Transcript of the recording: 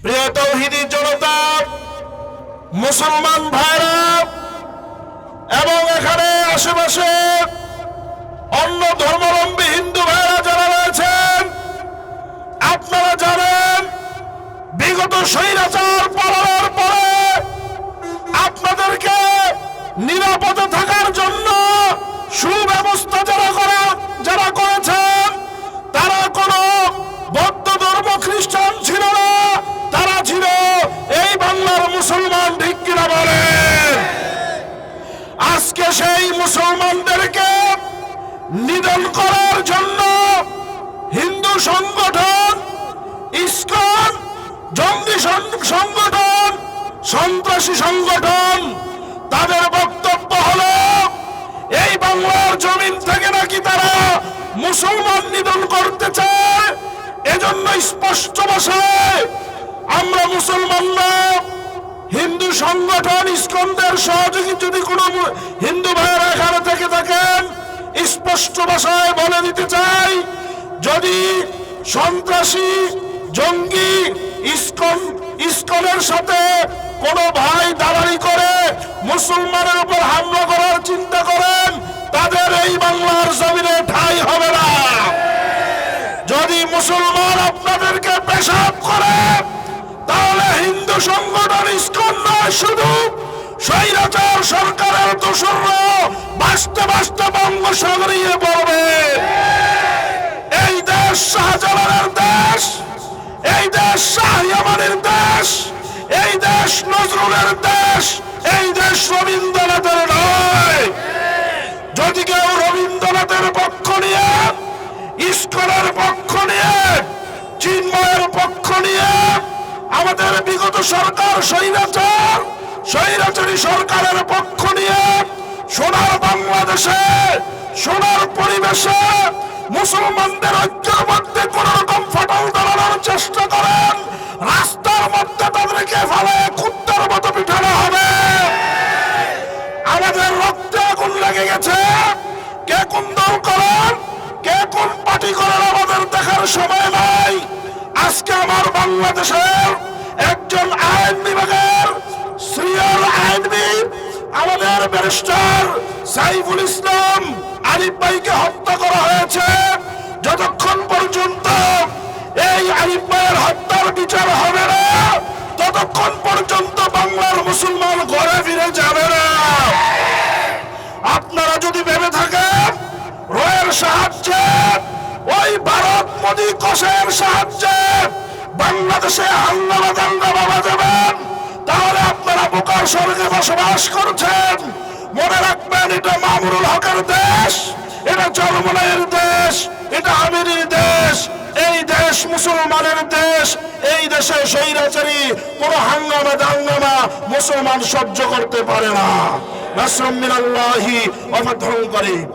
প্রিয় তৌহিদি জনতা, মুসলমান ভাইরা এবং এখানে আশেপাশে অন্য ধর্মাবলম্বী হিন্দু ভাইরা যারা রয়েছেন, আপনারা জানেন বিগত স্বৈরাচার পালনের পরে আপনাদেরকে নিরাপদে থাকার জন্য সুব্যবস্থা যারা করেছেন তারা কোনো বৌদ্ধ ধর্ম খ্রিস্টান ছিল না, তারা ছিল এই বাংলার মুসলমান। ঠিক কিনা বলেন? আজকে সেই মুসলমানদেরকে নিধন করার জন্য হিন্দু সংগঠন, ইসকন, জঙ্গি সংগঠন, সন্ত্রাসী সংগঠন, তাদের বক্তব্য হলো এই বাংলার জমিন থেকে নাকি তারা মুসলমান নিধন করতে চায়। এজন্য স্পষ্ট ভাষায় আমরা মুসলমানরা হিন্দু সংগঠন ইসকনদের সহযোগী যদি কোনো হিন্দু ভাইয়েরা এখানে থেকে থাকেন, স্পষ্ট ভাষায় বলে দিতে চাই, যদি সন্ত্রাসী জঙ্গি ইসকনের সাথে কোনো ভাই দালালি করে মুসলমানের উপর হামলা করার চিন্তা করেন, তাদের এই বাংলার জমিনে ঠাঁই হবে না। যদি মুসলমান আপনাদেরকে পেশাব করে, তাহলে হিন্দু সংগঠন ইসকন নয়, শুধু স্বৈরাচার সরকারের দোসররা বাঁচতে বাঁচতে বঙ্গোপসাগরে পড়বে। এই দেশ শাহজালালের দেশ, এই দেশ শাহজামানের দেশ, এই দেশ নজরুলের দেশ, এই দেশ রবীন্দ্রনাথের নয়। যদি কেউ রবীন্দ্রনাথের পক্ষ নিয়ে, ইসকনের পক্ষ নিয়ে, চিন্ময়ের পক্ষ নিয়ে, আমাদের বিগত সরকার স্বৈরাচারী সরকারের পক্ষ নিয়ে সোনার বাংলাদেশে, সোনার পরিবেশে মুসলমানদের ঐক্যের মধ্যে কোন রকম ফাটল ধরানোর চেষ্টা করেন, রাস্তার মধ্যে তাদেরকে ফেলে কুত্তার মতো পিঠানো হবে। আমাদের রক্তে আগুন লেগে গেছে। কে কোন দল করেন, কে কোন পার্টি করেন, আমাদের দেখার সময় নাই। আজকে আমার বাংলাদেশের একজন আইন বিভাগের সিনিয়র আইনবিদ, আমাদের ব্যারিস্টার সাইফুল ইসলাম আরিফ ভাইকে হত্যা করা হয়েছে। যতক্ষণ পর্যন্ত এই আরিফ ভাইয়ের হত্যার বিচার হবে না, ততক্ষণ পর্যন্ত বাংলার মুসলমান ঘরে ফিরে যাবে না। আপনারা যদি ভেবে থাকেন রয়ের সাহায্যে, ওই ভারত মোদী কোষের সাহায্যে বাংলাদেশে হাঙ্গামা দাঙ্গা বাবা যাবেন, তাহলে আপনারা বোকার স্বর্গে বসবাস করছেন। মনে রাখবেন, এটা মামুনুল হকের দেশ, এটা চরমনের দেশ, এটা আমিরের দেশ। এই দেশ মুসলমানের দেশ। এই দেশে স্বৈরাচারী কোন হাঙ্গামা দাঙ্গামা মুসলমান সহ্য করতে পারে না। নাসরুম মিনাল্লাহি ওয়া ফাতহুন করিম।